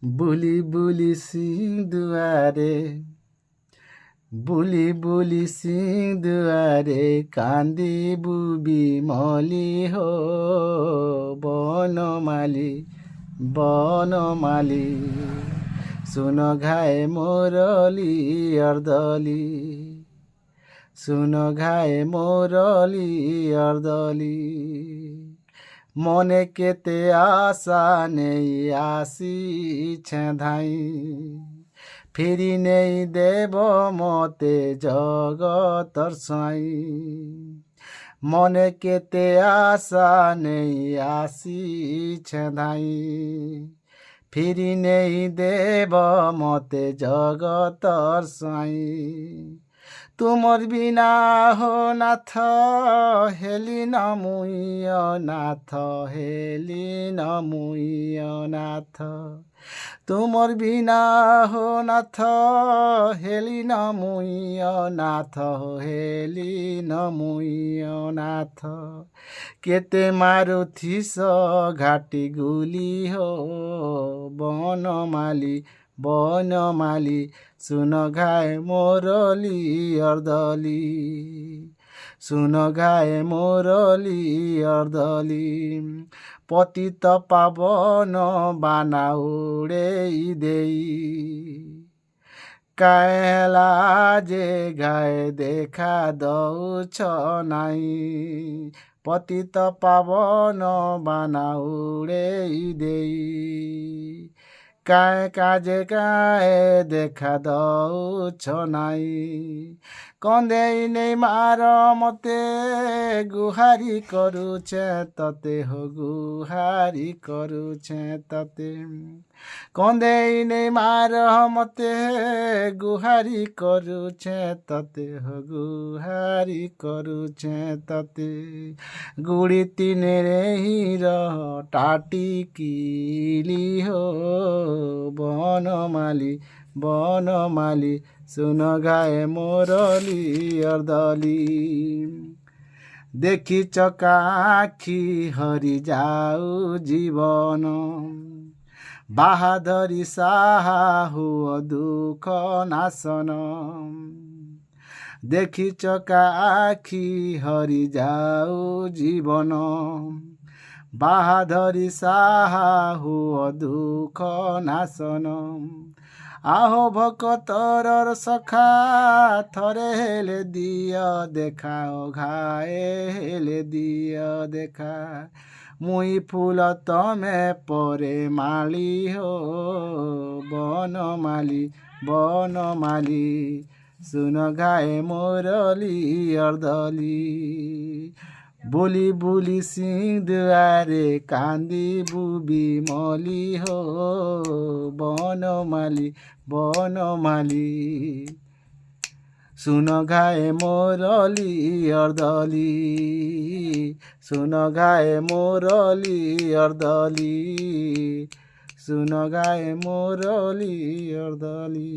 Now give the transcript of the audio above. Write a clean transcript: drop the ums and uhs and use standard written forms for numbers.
বুলি বুলি সিঁদুয়ারে বুলি বুলি সিঁদুয়ারে কান্দি বুবি মলি হো বনমালী বনমালী শুনো ঘায়ে মোরলি অর্দলি শুনো ঘায়ে মোরলি অর্দলি মনে কেতে আশা নেই আসিছে ধাই ফিরি নেই দেব মতে জগতর সাই মনে কেতে আশা নেই আসিছে ধাই ফিরি নেই দেব মতে জগতর সাই তুমর বিনা হো নাথ হেলি নমুয় নাথ হেলি নমুয় নাথ তুমর বিনা হো নাথ হেলি নমুয় নাথ হেলি নমুয় নাথ কেতে মারুথিস ঘাটি গুলি হো বনমালী বনমালী শুনো ঘায়ে মোরলি অর্দলি শুনো ঘায়ে মোরলি অর্দলি পতিত পাবন বানা উড়েই দেই কায়লা যে গায়ে দেখা দৌছ নাই পতিত পাবন বানা উড়েই দেই কায়ে কাজে গায়ে দেখা দৌছ নাই কন্দেই নেই মার মতে গুহারি করুছে ততে হো গুহারি করুছে ততে কন্দেই নেই মার মতে গুহারি করুছে ততে হো গুহারি করুছে ততে গুড়ি তিনের হির টাটি কিলি হো বনমালী বনমালী শুনো ঘায়ে মোরলি অর্দলি দেখিছ কাখি হরি যাও জীবন বাহাদরি সাহা হুয় দুঃখ নাশন দেখিছ কাখি হরি যাও জীবন বাহাদরি সাহা হুয় দুঃখ নাশন আহো ভকতর সখা থরে হেলে দিয় দেখা ও ঘায়ে হেলে দিয় দেখা মুই ফুল তমে পরে মালি হো বনমালী বনমালী শুনো ঘায়ে মোরলি অর্দলি বুলি বুলি সিঁদুয়ারে কান্দি বুবি মলি হো বনমালী বনমালী শুনো ঘায়ে মোরলি অর্দলি শুনো ঘায়ে মোরলি অর্দলি শুনো ঘায়ে মোরলি অর্দলি।